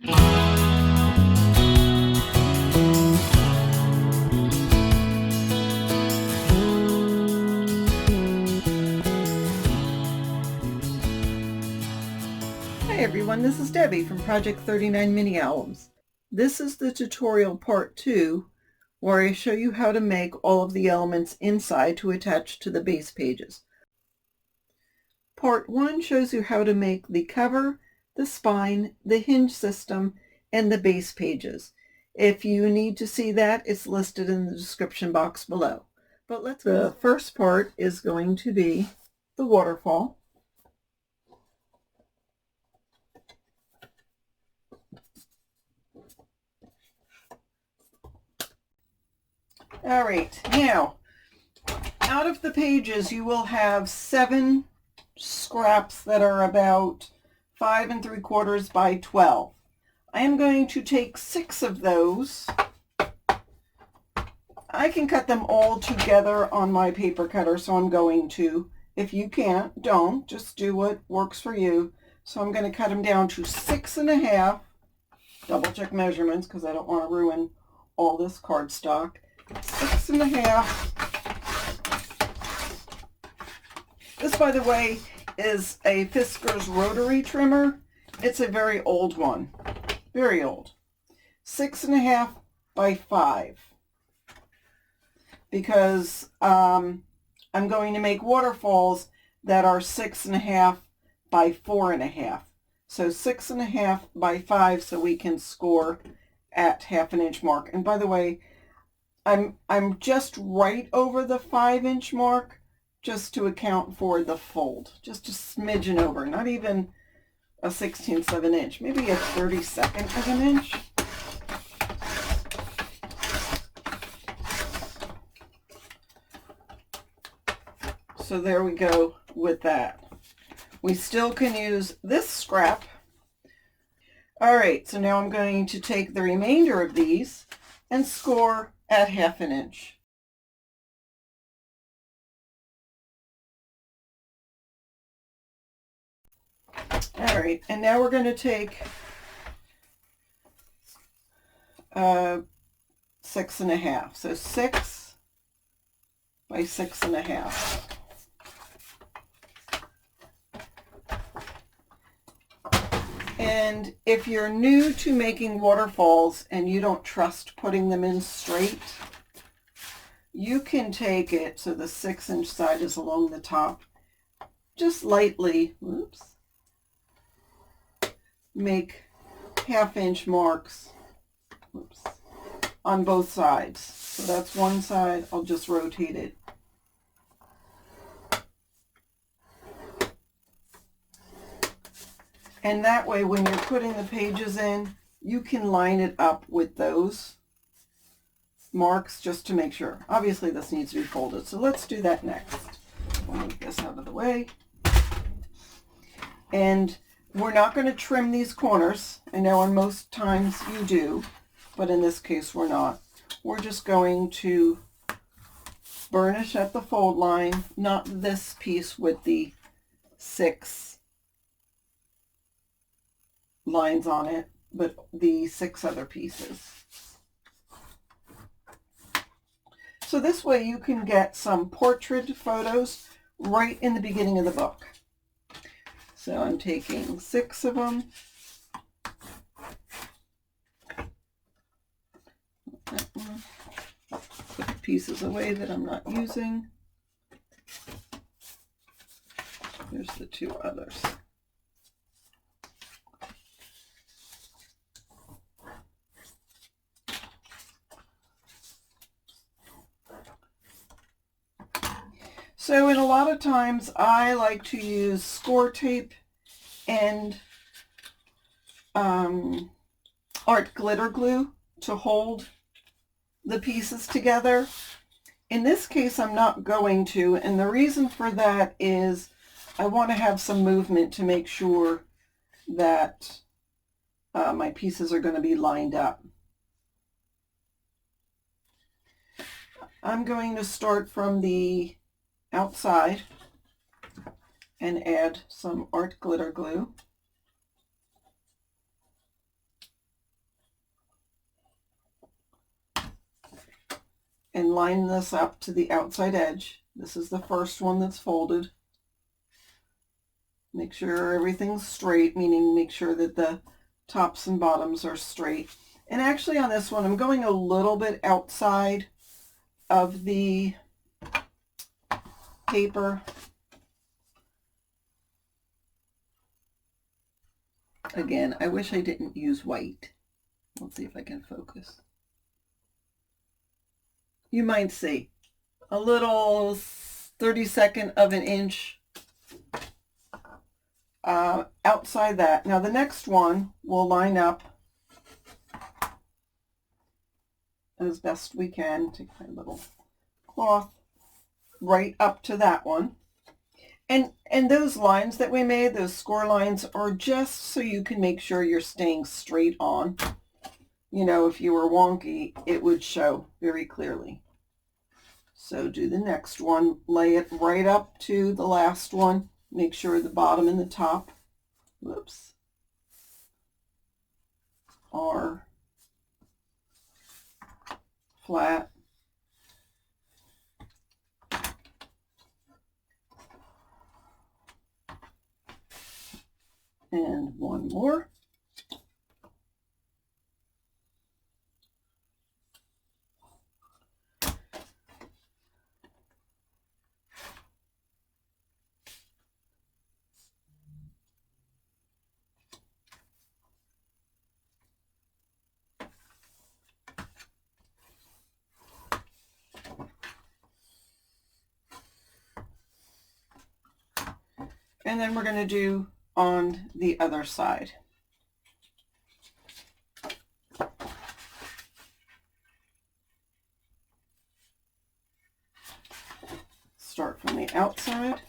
Hi everyone, this is Debbie from Project 39 Mini Albums. This is the tutorial part 2 where I show you how to make all of the elements inside to attach to the base pages. Part 1 shows you how to make the cover, the spine, the hinge system, and the base pages. If you need to see that, it's listed in the description box below. But the first part is going to be the waterfall. All right, now out of the pages you will have 7 scraps that are about 5 3/4 by 12. I am going to take 6 of those. I can cut them all together on my paper cutter, so I'm going to. If you can't, don't. Just do what works for you. So I'm going to cut them down to 6 1/2. Double check measurements because I don't want to ruin all this cardstock. 6 1/2. This, by the way, is a Fisker's rotary trimmer. It's a very old one. Very old. 6 1/2 by 5. Because I'm going to make waterfalls that are 6 1/2 by 4 1/2. So 6 1/2 by 5 so we can score at 1/2 inch mark. And by the way, I'm just right over the 5-inch mark just to account for the fold. Just a smidgen over, not even a 1/16 of an inch, maybe a 32nd of an inch. So there we go with that. We still can use this scrap. All right, so now I'm going to take the remainder of these and score at 1/2 inch. All right, and now we're going to take 6 1/2. So 6 by 6 1/2. And if you're new to making waterfalls and you don't trust putting them in straight, you can take it so the 6-inch side is along the top. Just lightly, make 1/2 inch marks on both sides. So that's one side. I'll just rotate it. And that way, when you're putting the pages in, you can line it up with those marks just to make sure. Obviously, this needs to be folded, so let's do that next. We'll move this out of the way. And we're not going to trim these corners. I know on most times you do, but in this case, we're not. We're just going to burnish at the fold line, not this piece with the 6 lines on it, but the 6 other pieces. So this way you can get some portrait photos right in the beginning of the book. So I'm taking 6 of them. Put the pieces away that I'm not using. There's the 2 others. So in a lot of times I like to use score tape and art glitter glue to hold the pieces together. In this case I'm not going to, and the reason for that is I want to have some movement to make sure that my pieces are going to be lined up. I'm going to start from the outside and add some art glitter glue. and line this up to the outside edge. This is the first one that's folded. Make sure everything's straight, meaning make sure that the tops and bottoms are straight. And actually on this one, I'm going a little bit outside of the paper. Again, I wish I didn't use white. Let's see if I can focus. You might see a little 32nd of an inch outside that. Now the next one will line up as best we can. Take my little cloth right up to that one. And those lines that we made, those score lines, are just so you can make sure you're staying straight on. You know, if you were wonky, it would show very clearly. So do the next one, lay it right up to the last one. Make sure the bottom and the top, whoops, are flat. And one more. And then we're going to do on the other side. Start from the outside.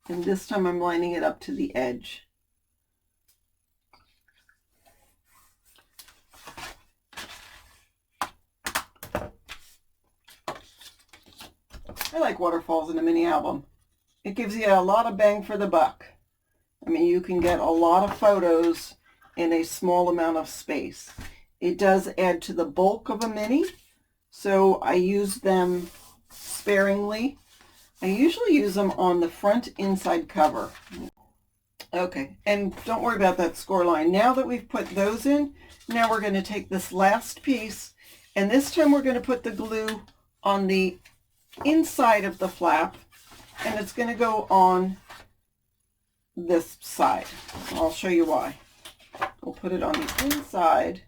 And this time I'm lining it up to the edge. I like waterfalls in a mini album. It gives you a lot of bang for the buck. I mean, you can get a lot of photos in a small amount of space. It does add to the bulk of a mini, so I use them sparingly. I usually use them on the front inside cover. Okay, and don't worry about that score line. Now that we've put those in, now we're going to take this last piece, and this time we're going to put the glue on the inside of the flap, and it's going to go on this side. I'll show you why. We'll put it on the inside.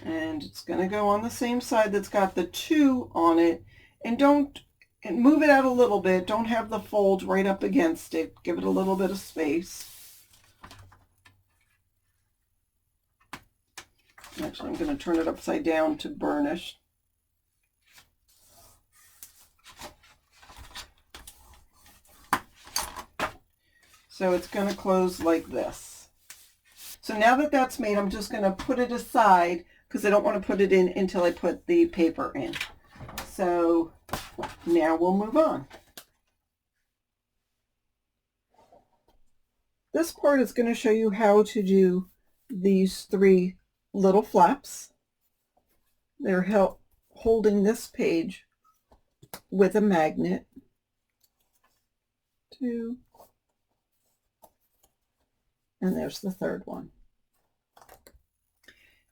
And it's going to go on the same side that's got the 2 on it. And move it out a little bit. Don't have the fold right up against it. Give it a little bit of space. Actually, I'm going to turn it upside down to burnish. So it's going to close like this. So now that that's made, I'm just going to put it aside because I don't want to put it in until I put the paper in. So now we'll move on. This part is going to show you how to do these 3 little flaps. They're holding this page with a magnet. 2. And there's the third one.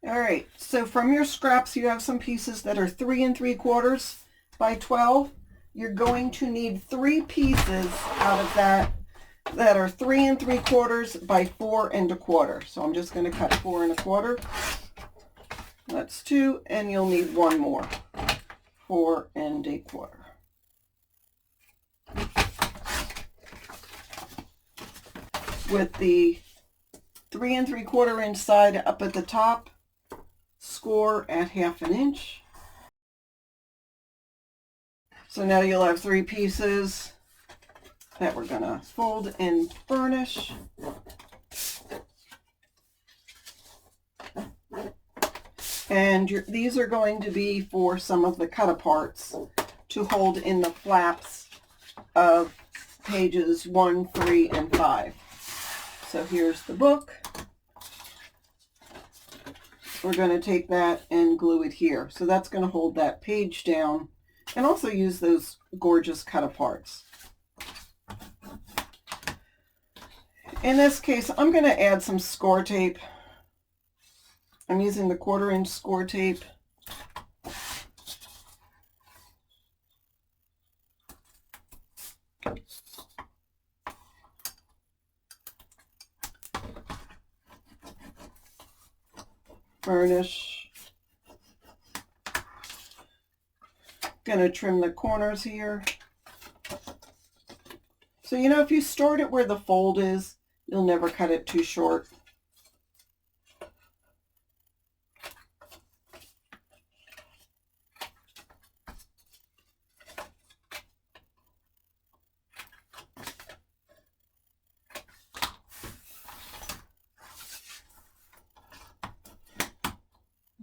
All right, so from your scraps, you have some pieces that are 3 3/4 by 12. You're going to need 3 pieces out of that are 3 3/4 by 4 1/4. So I'm just going to cut 4 1/4. That's 2, and you'll need 1 more, 4 1/4. With the 3 3/4 inch side up at the top, score at 1/2 inch. So now you'll have 3 pieces that we're going to fold and burnish. And these are going to be for some of the cut-aparts to hold in the flaps of pages 1, 3, and 5. So here's the book. We're going to take that and glue it here. So that's going to hold that page down and also use those gorgeous cut-aparts. In this case, I'm going to add some score tape. I'm using the 1/4 inch score tape. Burnish. Gonna trim the corners here. So you know, if you start it where the fold is, you'll never cut it too short.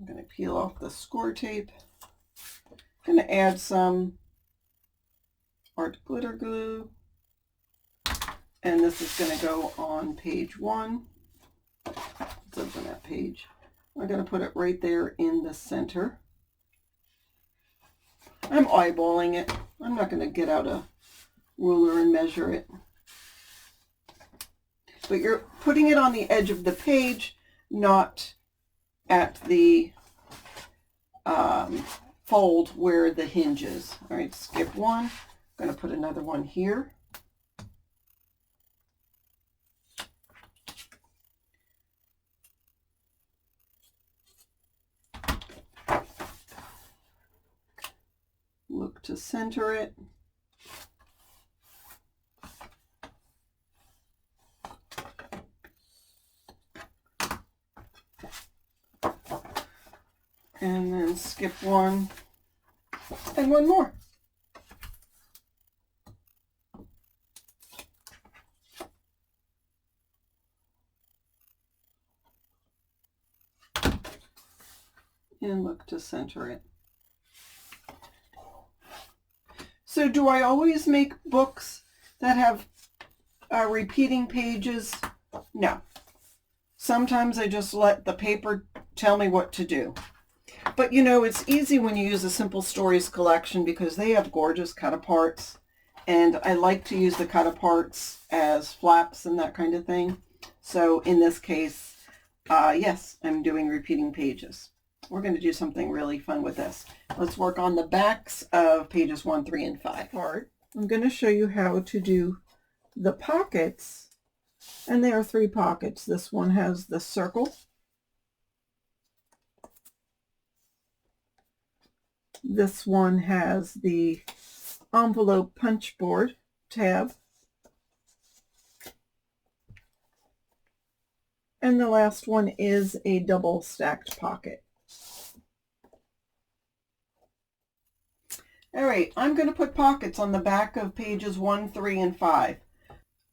I'm going to peel off the score tape. I'm going to add some art glitter glue. And this is going to go on page 1. Let's open that page. I'm going to put it right there in the center. I'm eyeballing it. I'm not going to get out a ruler and measure it. But you're putting it on the edge of the page, not at the fold where the hinge is. All right, skip one. I'm going to put another one here. Look to center it. And then skip one and one more. And look to center it. So do I always make books that have repeating pages? No. Sometimes I just let the paper tell me what to do. But you know, it's easy when you use a Simple Stories collection because they have gorgeous cut-aparts. And I like to use the cut-aparts as flaps and that kind of thing. So in this case, yes, I'm doing repeating pages. We're going to do something really fun with this. Let's work on the backs of pages 1, 3, and 5. I'm going to show you how to do the pockets. And there are 3 pockets. This one has the circle. This one has the envelope punch board tab. And the last one is a double stacked pocket. All right, I'm going to put pockets on the back of pages 1, 3, and 5.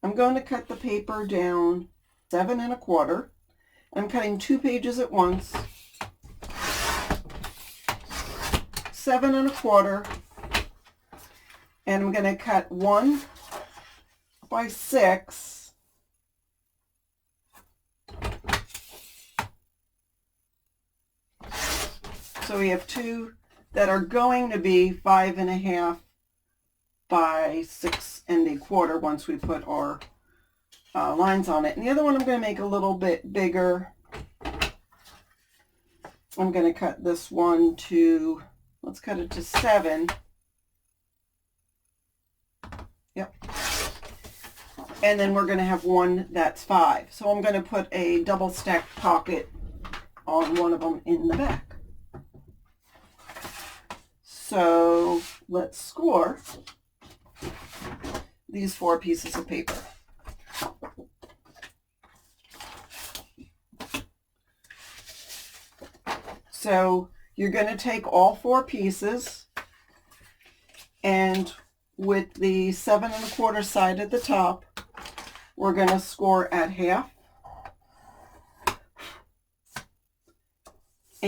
I'm going to cut the paper down 7 1/4. I'm cutting 2 pages at once. 7 1/4. And I'm going to cut 1 by 6. So we have 2 that are going to be 5 1/2 by 6 1/4 once we put our lines on it. And the other one I'm going to make a little bit bigger. I'm going to cut this one to, let's cut it to 7. Yep. And then we're going to have one that's 5. So I'm going to put a double stacked pocket on one of them in the back. So let's score these 4 pieces of paper. So you're going to take all 4 pieces, and with the 7 1/4 side at the top, we're going to score at half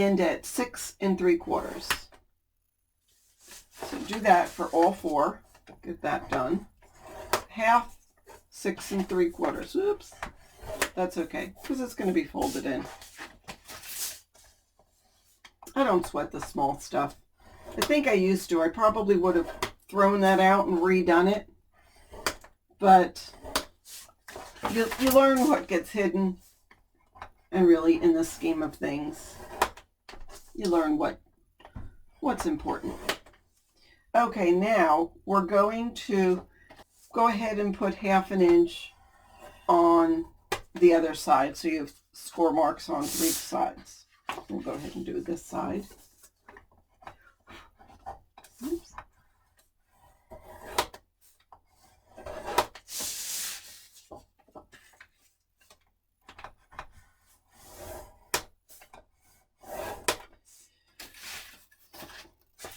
end at 6 3/4. So do that for all four. Get that done. Half, 6 3/4. Oops. That's okay, because it's going to be folded in. I don't sweat the small stuff. I think I used to. I probably would have thrown that out and redone it. But you learn what gets hidden. And really, in the scheme of things, you learn what's important. Okay, now we're going to go ahead and put 1/2 inch on the other side, so you have score marks on 3 sides. We'll go ahead and do this side. Oops.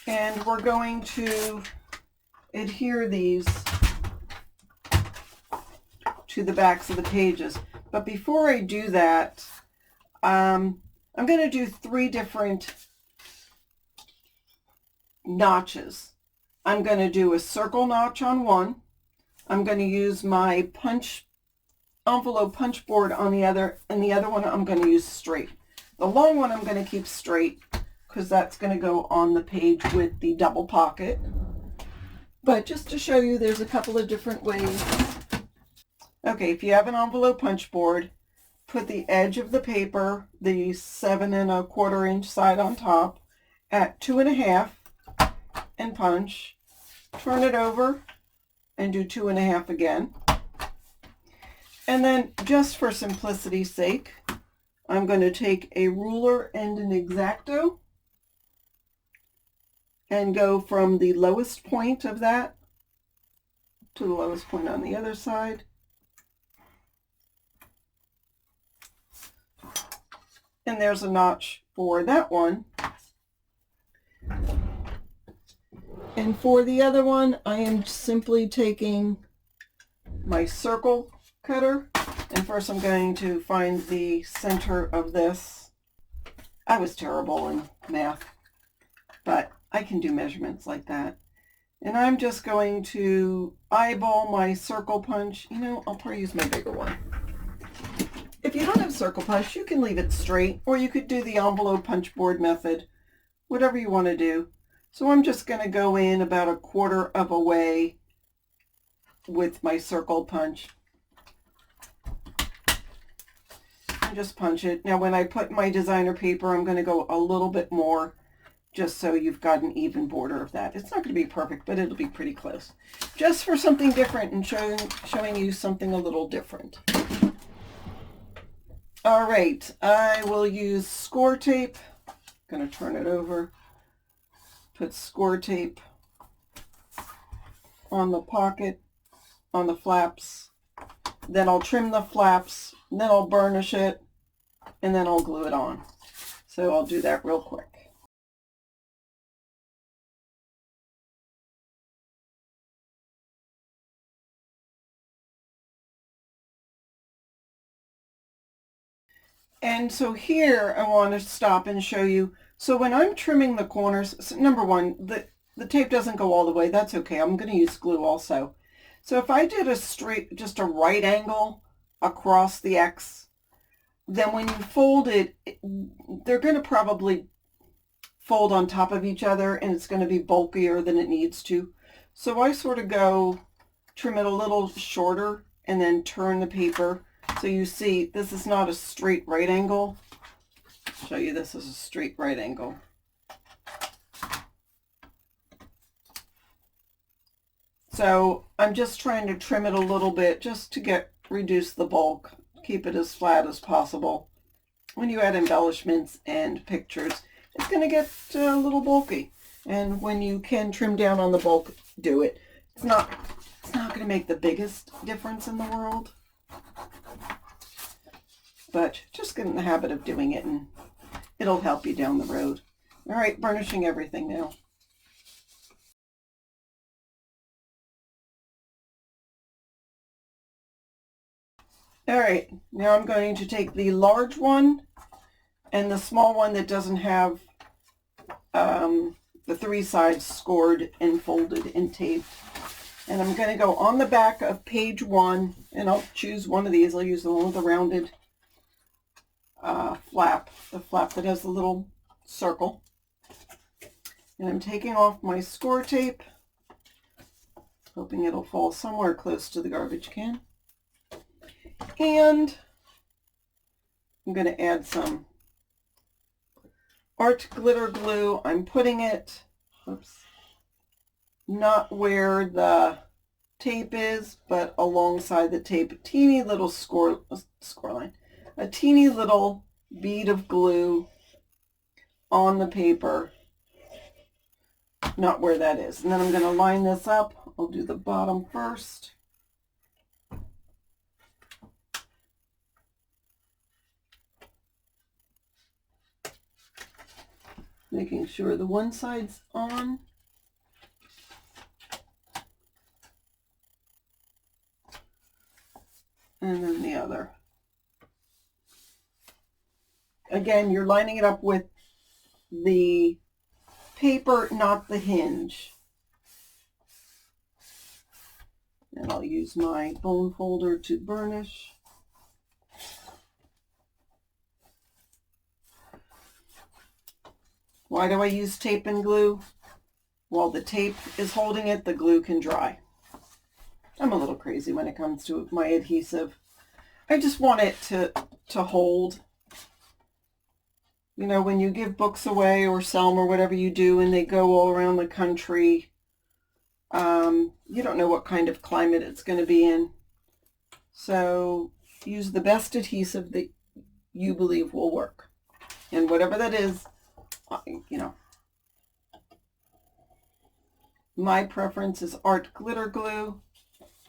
And we're going to adhere these to the backs of the pages. But before I do that, I'm going to do 3 different notches. I'm going to do a circle notch on one. I'm going to use my envelope punch board on the other, and the other one I'm going to use straight. The long one I'm going to keep straight because that's going to go on the page with the double pocket. But just to show you, there's a couple of different ways. Okay, if you have an envelope punch board, put the edge of the paper, the 7 1/4 inch side on top, at 2 1/2 and punch. Turn it over and do 2 1/2 again. And then, just for simplicity's sake, I'm going to take a ruler and an X-Acto and go from the lowest point of that to the lowest point on the other side. And there's a notch for that one. And for the other one, I am simply taking my circle cutter, and first I'm going to find the center of this. I was terrible in math, but I can do measurements like that. And I'm just going to eyeball my circle punch. You know, I'll probably use my bigger one. If you don't have circle punch, you can leave it straight, or you could do the envelope punch board method, whatever you want to do. So I'm just going to go in about 1/4 of a way with my circle punch. And just punch it. Now when I put my designer paper, I'm going to go a little bit more, just so you've got an even border of that. It's not going to be perfect, but it'll be pretty close. Just for something different and showing you something a little different. All right, I will use score tape. I'm going to turn it over. Put score tape on the pocket, on the flaps. Then I'll trim the flaps, then I'll burnish it, and then I'll glue it on. So I'll do that real quick. And so here I want to stop and show you. So when I'm trimming the corners, so number one, the tape doesn't go all the way. That's okay. I'm going to use glue also. So if I did a straight, just a right angle across the X, then when you fold it, they're going to probably fold on top of each other, and it's going to be bulkier than it needs to. So I sort of go trim it a little shorter and then turn the paper. So you see, this is not a straight right angle. I'll show you this is a straight right angle. So I'm just trying to trim it a little bit just to reduce the bulk, keep it as flat as possible. When you add embellishments and pictures, it's going to get a little bulky. And when you can trim down on the bulk, do it. It's not going to make the biggest difference in the world, but just get in the habit of doing it and it'll help you down the road. All right, burnishing everything now. All right, now I'm going to take the large one and the small one that doesn't have the 3 sides scored and folded and taped. And I'm going to go on the back of page 1, and I'll choose one of these. I'll use the one with the rounded flap, the flap that has the little circle. And I'm taking off my score tape, hoping it'll fall somewhere close to the garbage can. And I'm going to add some art glitter glue. I'm putting it, not where the tape is, but alongside the tape. A teeny little score line. A teeny little bead of glue on the paper, not where that is. And then I'm going to line this up. I'll do the bottom first. Making sure the one side's on. And then the other. Again, you're lining it up with the paper, not the hinge. And I'll use my bone folder to burnish. Why do I use tape and glue? While the tape is holding it, the glue can dry. I'm a little crazy when it comes to my adhesive. I just want it to hold. You know, when you give books away or sell them or whatever you do and they go all around the country, you don't know what kind of climate it's going to be in. So use the best adhesive that you believe will work. And whatever that is, you know, my preference is art glitter glue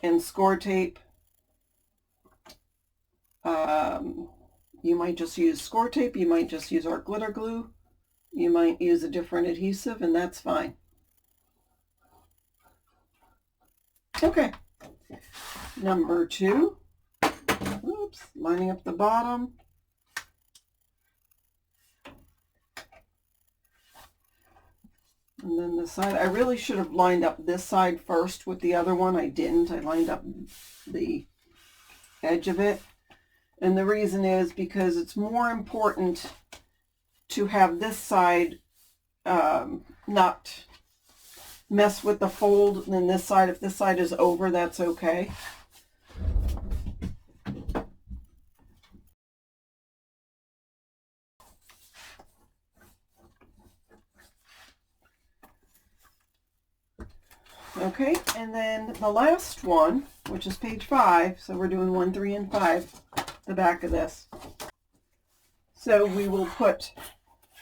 and score tape. You might just use score tape, you might just use art glitter glue, you might use a different adhesive, and that's fine. Okay, number 2, oops, lining up the bottom. And then the side, I really should have lined up this side first with the other one. I didn't. I lined up the edge of it. And the reason is because it's more important to have this side not mess with the fold than this side. If this side is over, that's okay. Okay, and then the last one, which is page 5, so we're doing 1, 3, and 5, the back of this. So we will put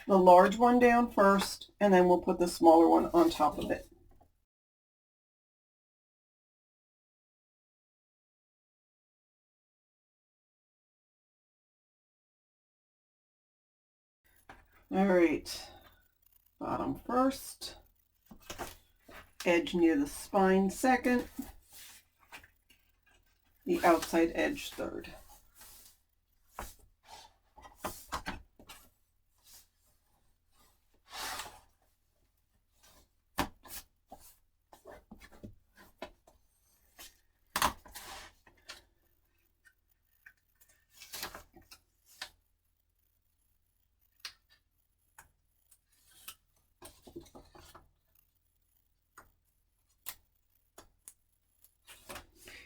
the large one down first, and then we'll put the smaller one on top of it. All right, bottom first, edge near the spine second, the outside edge third.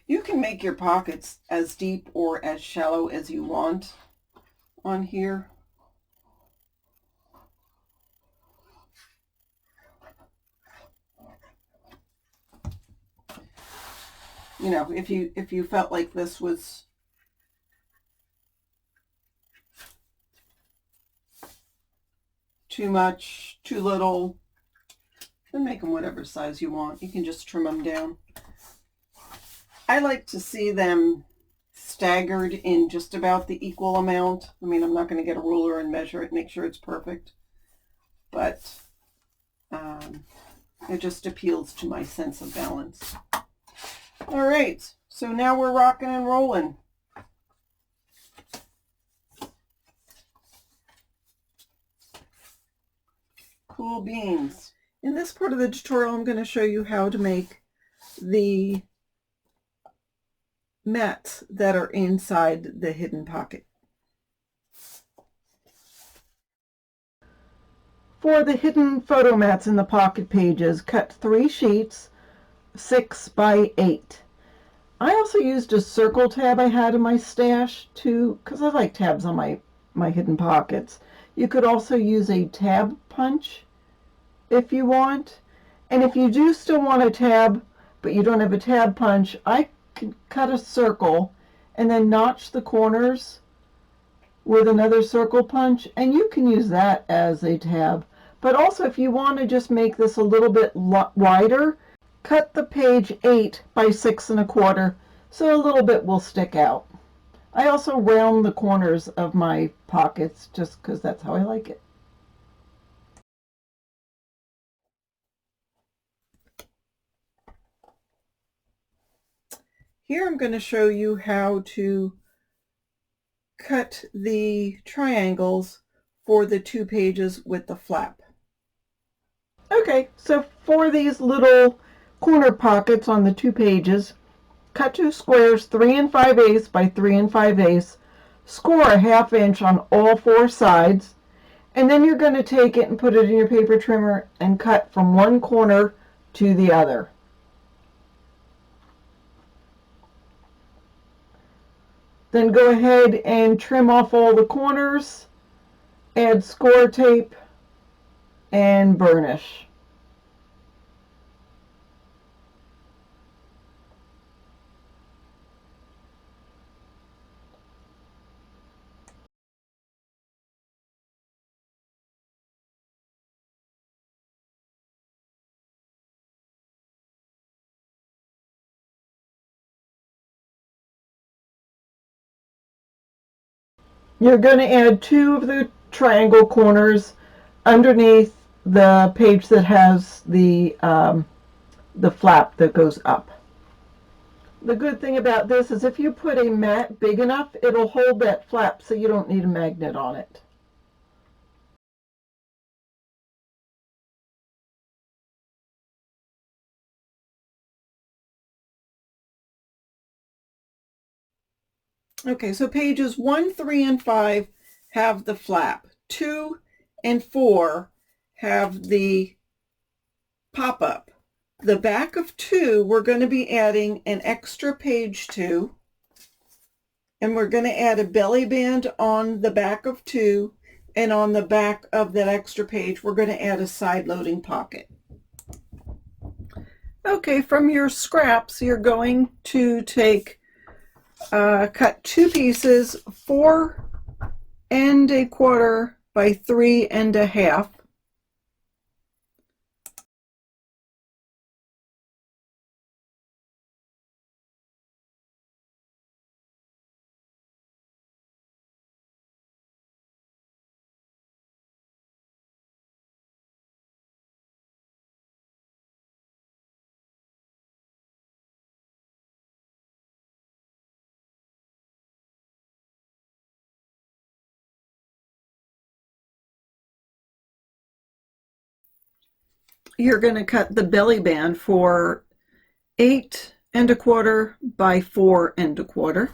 You can make your pockets as deep or as shallow as you want on here. You know, if you felt like this was too much, too little, then make them whatever size you want. You can just trim them down. I like to see them staggered in just about the equal amount. I mean, I'm not going to get a ruler and measure it, make sure it's perfect. But it just appeals to my sense of balance. All right, so now we're rocking and rolling. Cool beans. In this part of the tutorial, I'm going to show you how to make the mats that are inside the hidden pocket. For the hidden photo mats in the pocket pages, cut 3 sheets 6 by 8. I also used a circle tab I had in my stash because I like tabs on my hidden pockets. You could also use a tab punch if you want. And if you do still want a tab, but you don't have a tab punch, I could cut a circle and then notch the corners with another circle punch, and you can use that as a tab. But also, if you want to just make this a little bit wider, cut the page 8 by 6 1/4, so a little bit will stick out. I also round the corners of my pockets just because that's how I like it. Here I'm going to show you how to cut the triangles for the 2 pages with the flap. Okay, so for these little corner pockets on the 2 pages, cut 2 squares 3 5/8 by 3 5/8, score a 1/2 inch on all 4 sides, and then you're going to take it and put it in your paper trimmer and cut from one corner to the other. Then go ahead and trim off all the corners, add score tape, and burnish. You're going to add 2 of the triangle corners underneath the page that has the flap that goes up. The good thing about this is if you put a mat big enough, it'll hold that flap so you don't need a magnet on it. Okay, so pages 1, 3, and 5 have the flap. 2 and 4 have the pop-up. The back of 2, we're going to be adding an extra page to, and we're going to add a belly band on the back of 2, and on the back of that extra page, we're going to add a side-loading pocket. Okay, from your scraps, you're going to cut 2 pieces 4 1/4 by 3 1/2. You're going to cut the belly band for 8 1/4 by 4 1/4.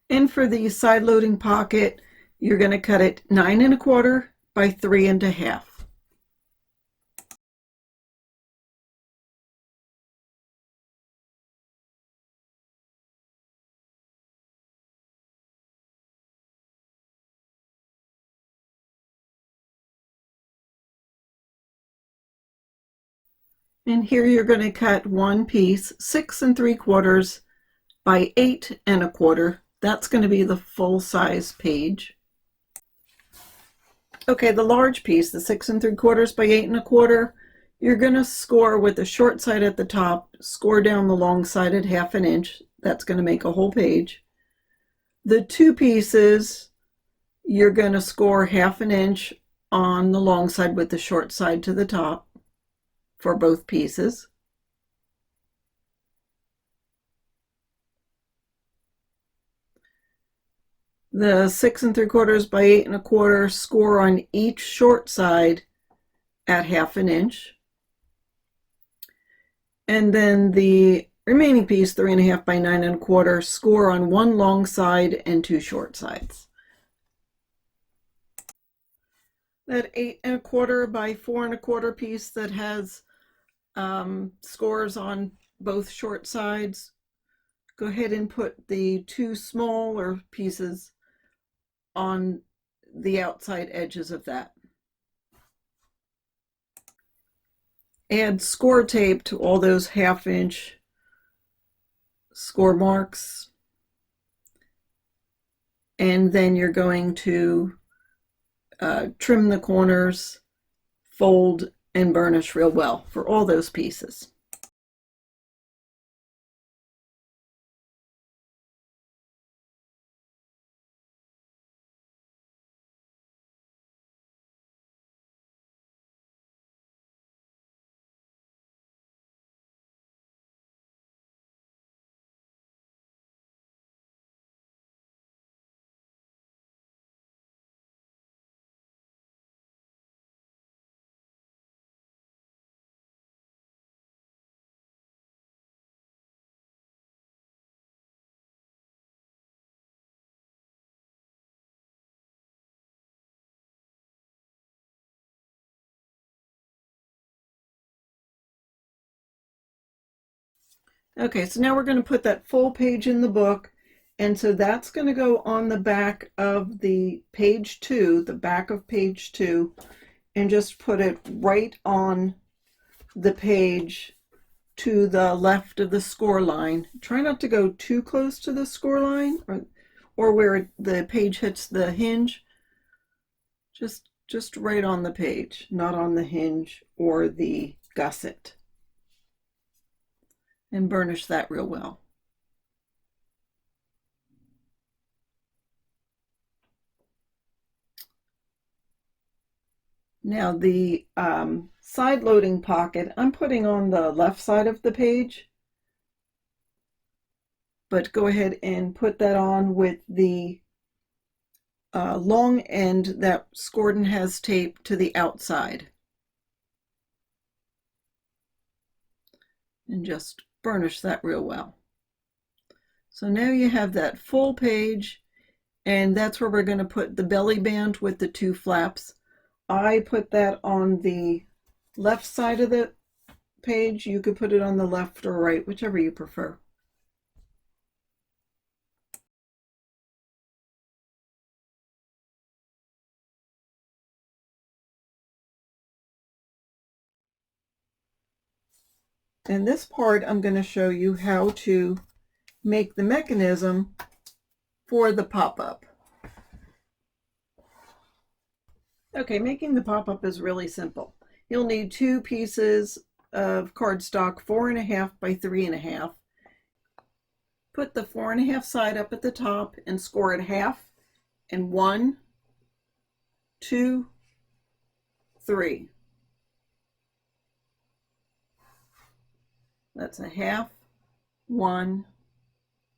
And for the side loading pocket, you're going to cut it 9 1/4 by 3 1/2. And here you're going to cut one piece 6 3/4 by 8 1/4. That's going to be the full size page. Okay, the large piece, the 6 3/4 by 8 1/4, you're going to score with the short side at the top, score down the long side at 1/2 inch. That's going to make a whole page. The 2 pieces You're going to score 1/2 inch on the long side with the short side to the top for both pieces. The 6 3/4 by 8 1/4 score on each short side at 1/2 inch. And then the remaining piece, 3 1/2 by 9 1/4, score on one long side and 2 short sides. That 8 1/4 by 4 1/4 piece that has scores on both short sides, go ahead and put the 2 smaller pieces on the outside edges of that. Add score tape to all those 1/2 inch score marks, and then you're going to trim the corners, fold, and burnish real well for all those pieces. Okay, so now we're going to put that full page in the book, and so that's going to go on the back of the page 2, the back of page 2, and just put it right on the page to the left of the score line. Try not to go too close to the score line or where the page hits the hinge. Just right on the page, not on the hinge or the gusset. And burnish that real well. Now the side loading pocket, I'm putting on the left side of the page, but go ahead and put that on with the long end that Scorden has taped to the outside. And just burnish that real well. So now you have that full page, and that's where we're going to put the belly band with the 2 flaps. I put that on the left side of the page. You could put it on the left or right, whichever you prefer. In this part, I'm going to show you how to make the mechanism for the pop-up. Okay, making the pop-up is really simple. You'll need 2 pieces of cardstock, 4 1/2 by 3 1/2. Put the 4 1/2 side up at the top and score it 1/2 and 1, 2, 3. That's a 1/2, 1,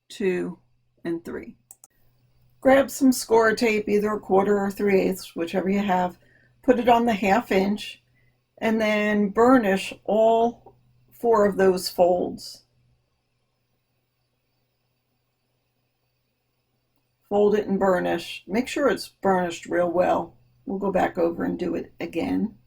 2, and 3. Grab some score tape, either 1/4 or 3/8, whichever you have. Put it on the 1/2 inch, and then burnish all 4 of those folds. Fold it and burnish. Make sure it's burnished real well. We'll go back over and do it again.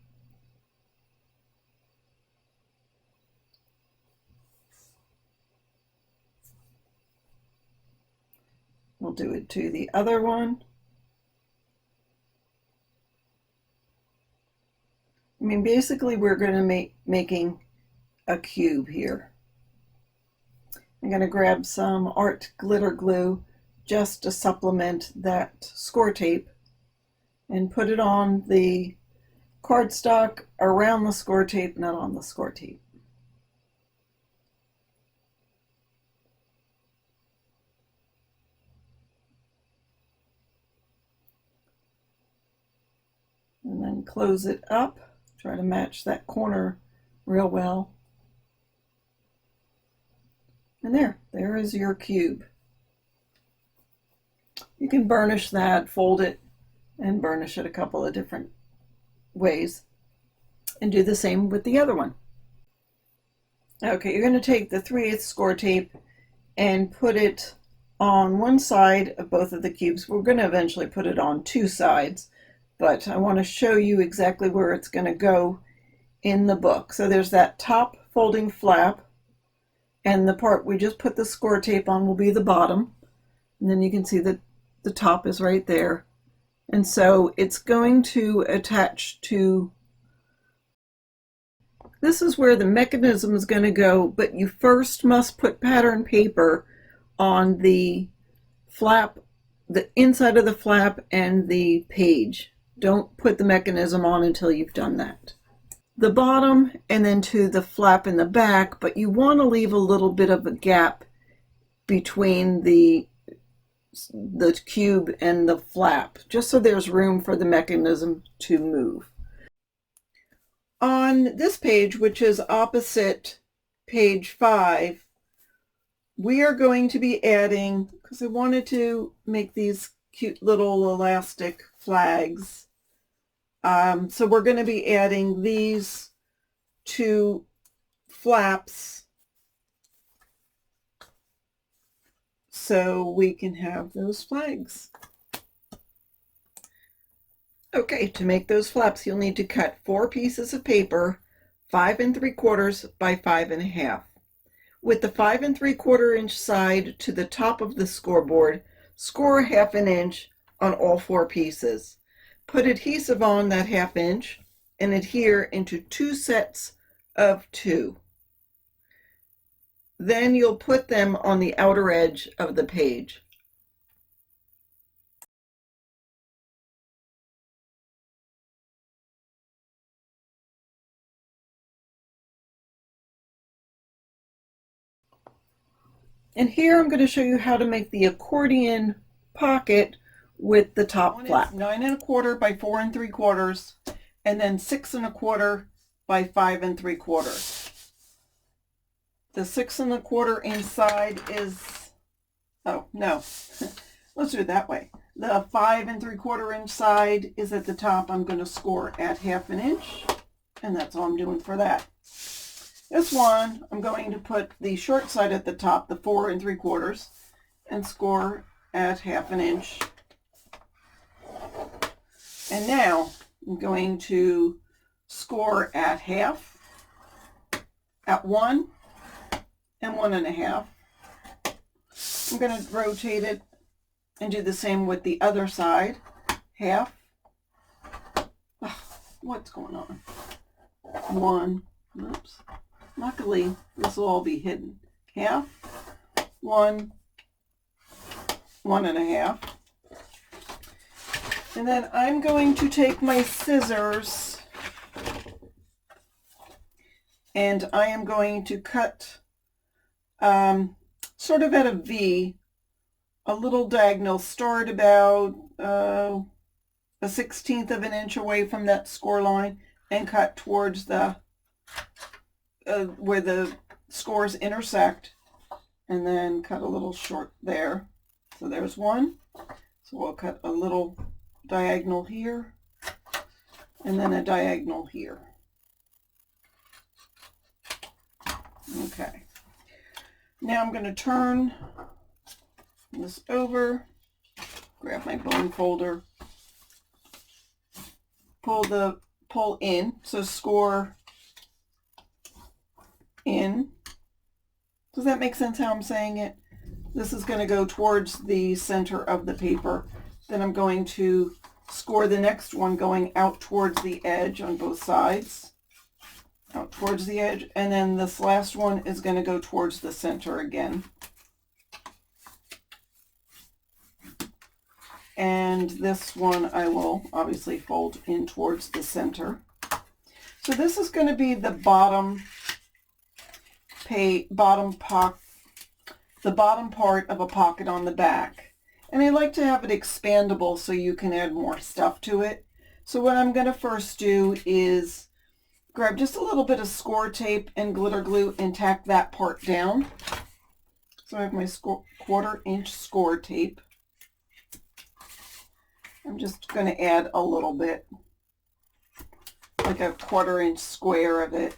We'll do it to the other one. I mean, basically we're going to making a cube here. I'm going to grab some art glitter glue just to supplement that score tape and put it on the cardstock around the score tape, not on the score tape. And close it up. Try to match that corner real well. And there is your cube. You can burnish that, fold it, and burnish it a couple of different ways. And do the same with the other one. Okay, you're going to take the 3/8 score tape and put it on one side of both of the cubes. We're going to eventually put it on two sides, but I want to show you exactly where it's going to go in the book. So there's that top folding flap, and the part we just put the score tape on will be the bottom. And then you can see that the top is right there. And so it's going to attach to, this is where the mechanism is going to go, but you first must put pattern paper on the flap, the inside of the flap and the page. Don't put the mechanism on until you've done that. The bottom and then to the flap in the back, but you want to leave a little bit of a gap between the cube and the flap, just so there's room for the mechanism to move. On this page, which is opposite page 5, we are going to be adding, because I wanted to make these cute little elastic flags, so we're going to be adding these two flaps so we can have those flags. Okay, to make those flaps, you'll need to cut 4 pieces of paper, 5 3/4 by 5 1/2. With the 5 3/4 inch side to the top of the scoreboard, score 1/2 inch on all 4 pieces. Put adhesive on that 1/2 inch and adhere into 2 sets of 2. Then you'll put them on the outer edge of the page. And here I'm going to show you how to make the accordion pocket with the top flap. 9 1/4 by 4 3/4, and then 6 1/4 by 5 3/4. The 6 1/4 inside is, oh no, let's do it that way. The 5 3/4 inch side is at the top. I'm going to score at 1/2 inch, and that's all I'm doing for that. This one, I'm going to put the short side at the top, the 4 3/4, and score at 1/2 inch. And now I'm going to score at 1/2, at 1, and 1 1/2. I'm going to rotate it and do the same with the other side. 1/2. Ugh, what's going on? 1. Oops. Luckily, this will all be hidden. 1/2, 1, 1 1/2. And then I'm going to take my scissors and I am going to cut sort of at a V, a little diagonal, start about a 1/16 of an inch away from that score line and cut towards the where the scores intersect, and then cut a little short there. So there's one. So we'll cut a little diagonal here and then a diagonal here. Okay. Now I'm going to turn this over, grab my bone folder, pull in, so score in. Does that make sense how I'm saying it? This is going to go towards the center of the paper. Then I'm going to score the next one going out towards the edge on both sides. Out towards the edge. And then this last one is going to go towards the center again. And this one I will obviously fold in towards the center. So this is going to be the bottom part of a pocket on the back. And I like to have it expandable so you can add more stuff to it. So what I'm going to first do is grab just a little bit of score tape and glitter glue and tack that part down. So I have my 1/4 inch score tape. I'm just going to add a little bit, like a 1/4 inch square of it.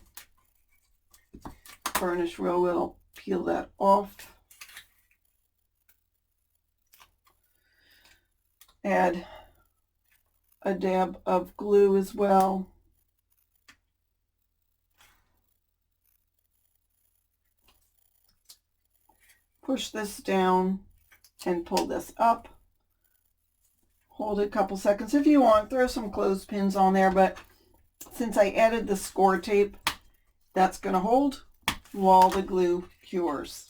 Burnish real well, peel that off. Add a dab of glue as well. Push this down and pull this up. Hold it a couple seconds. If you want, throw some clothespins on there, but since I added the score tape, that's going to hold while the glue cures.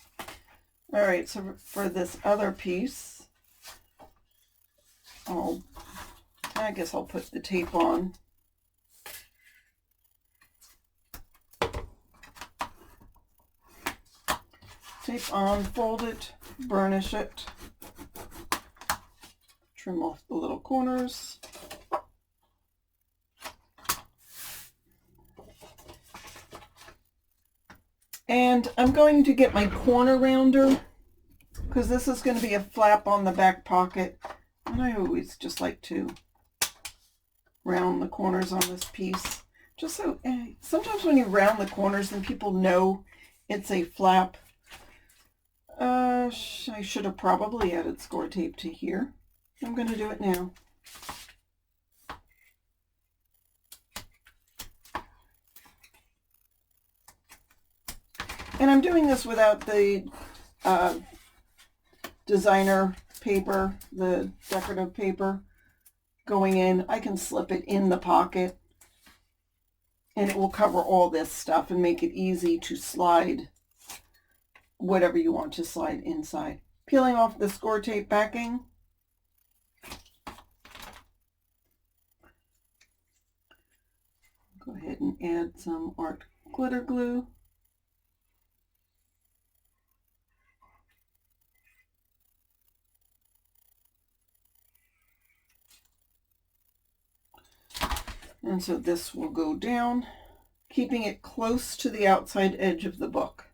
All right, so for this other piece, I guess I'll put the tape on. Tape on, fold it, burnish it, trim off the little corners. And I'm going to get my corner rounder because this is going to be a flap on the back pocket. And I always just like to round the corners on this piece. Just so, sometimes when you round the corners then people know it's a flap. I should have probably added score tape to here. I'm going to do it now. And I'm doing this without the designer paper, the decorative paper going in. I can slip it in the pocket and it will cover all this stuff and make it easy to slide whatever you want to slide inside. Peeling off the score tape backing. Go ahead and add some art glitter glue. And so this will go down, keeping it close to the outside edge of the book.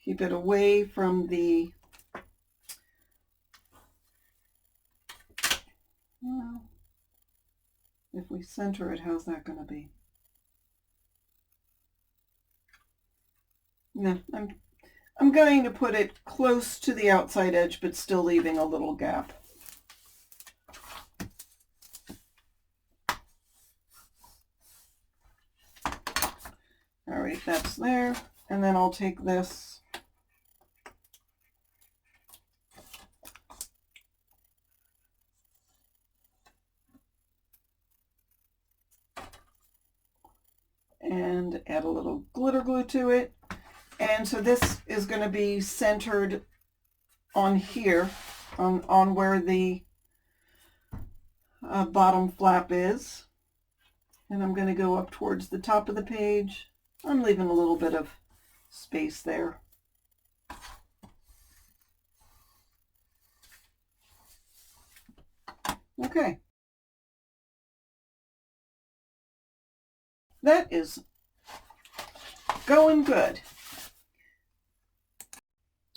Keep it away from the, well, if we center it, how's that going to be? No, I'm going to put it close to the outside edge, but still leaving a little gap. All right, that's there. And then I'll take this and add a little glitter glue to it. And so this is going to be centered on here, on where the bottom flap is. And I'm going to go up towards the top of the page. I'm leaving a little bit of space there. Okay. That is going good.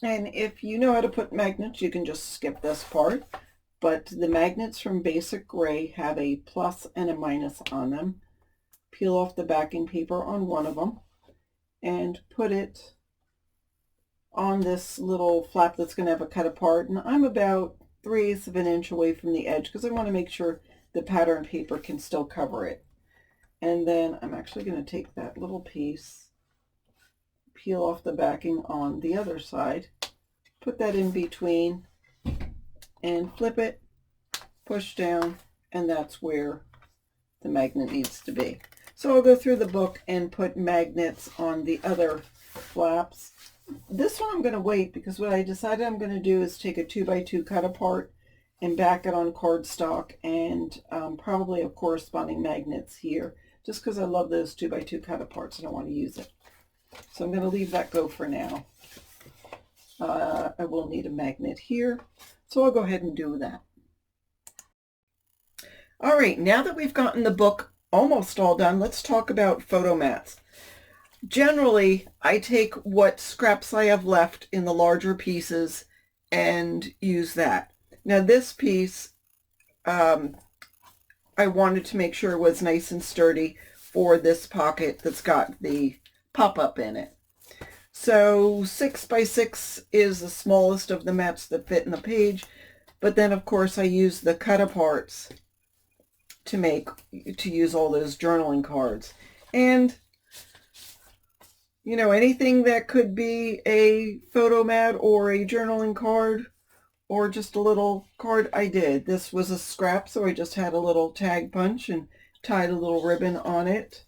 And if you know how to put magnets, you can just skip this part. But the magnets from Basic Gray have a plus and a minus on them. Peel off the backing paper on one of them and put it on this little flap that's going to have a cut apart. And I'm about 3/8 of an inch away from the edge because I want to make sure the pattern paper can still cover it. And then I'm actually going to take that little piece, peel off the backing on the other side, put that in between and flip it, push down, and that's where the magnet needs to be. So I'll go through the book and put magnets on the other flaps. This one I'm going to wait because what I decided I'm going to do is take a 2x2 cut apart and back it on cardstock and probably have corresponding magnets here just because I love those 2x2 cut aparts and I want to use it. So I'm going to leave that go for now. I will need a magnet here, so I'll go ahead and do that. All right, now that we've gotten the book almost all done, let's talk about photo mats. Generally, I take what scraps I have left in the larger pieces and use that. Now this piece, I wanted to make sure it was nice and sturdy for this pocket that's got the pop-up in it. So 6 by 6 is the smallest of the mats that fit in the page, but then of course I use the cut-aparts to use all those journaling cards. And you know, anything that could be a photo mat or a journaling card or just a little card, I did. This was a scrap, so I just had a little tag punch and tied a little ribbon on it.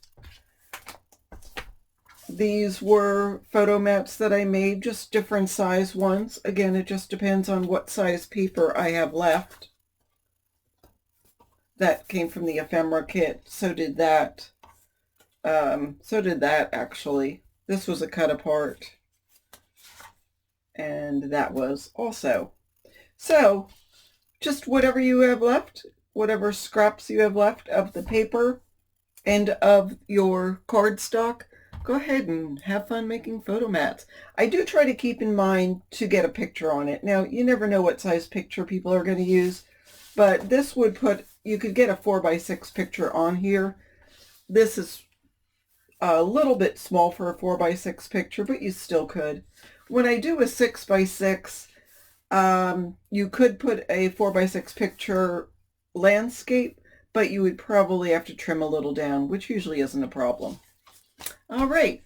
These were photo mats that I made, just different size ones. Again, it just depends on what size paper I have left. That came from the ephemera kit. So did that. Actually. This was a cut apart. And that was also. So just whatever you have left, whatever scraps you have left of the paper and of your cardstock, go ahead and have fun making photo mats. I do try to keep in mind to get a picture on it. Now, you never know what size picture people are going to use, but this would put, you could get a 4 by 6 picture on here. This is a little bit small for a 4 by 6 picture, but you still could. When I do a 6 by 6, you could put a 4 by 6 picture landscape, but you would probably have to trim a little down, which usually isn't a problem. All right,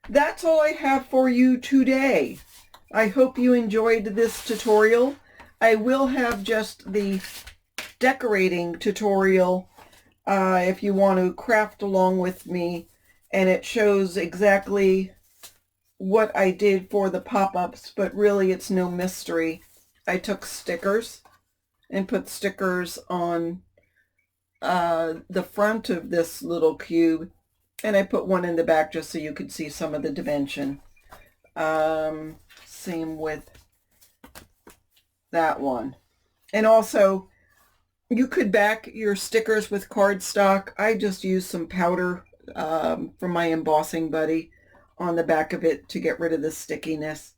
that's all I have for you today. I hope you enjoyed this tutorial. I will have just the decorating tutorial if you want to craft along with me, and it shows exactly what I did for the pop-ups, but really it's no mystery. I took stickers and put stickers on the front of this little cube, and I put one in the back just so you could see some of the dimension. Same with that one. And also, you could back your stickers with cardstock. I just used some powder from my embossing buddy on the back of it to get rid of the stickiness.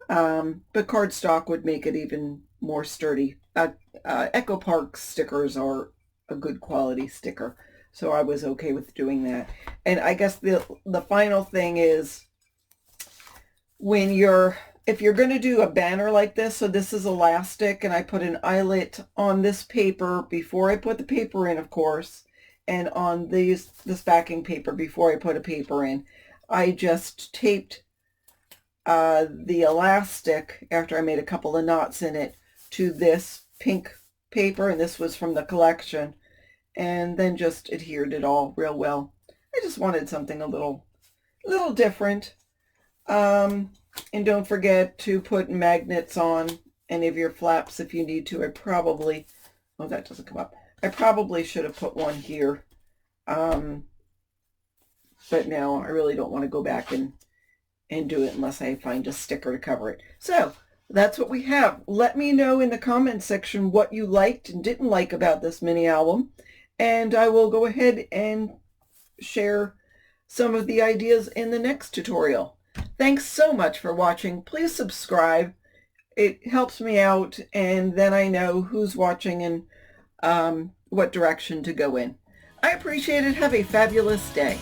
But cardstock would make it even more sturdy. Echo Park stickers are a good quality sticker, so I was okay with doing that. And I guess the final thing is, if you're going to do a banner like this, so this is elastic, and I put an eyelet on this paper before I put the paper in, of course, and on this backing paper before I put a paper in. I just taped the elastic, after I made a couple of knots in it, to this pink paper, and this was from the collection, and then just adhered it all real well. I just wanted something a little different. And don't forget to put magnets on any of your flaps if you need to. I probably should have put one here. But now I really don't want to go back and do it unless I find a sticker to cover it. So that's what we have. Let me know in the comment section what you liked and didn't like about this mini album, and I will go ahead and share some of the ideas in the next tutorial. Thanks so much for watching. Please subscribe. It helps me out, and then I know who's watching and what direction to go in. I appreciate it. Have a fabulous day.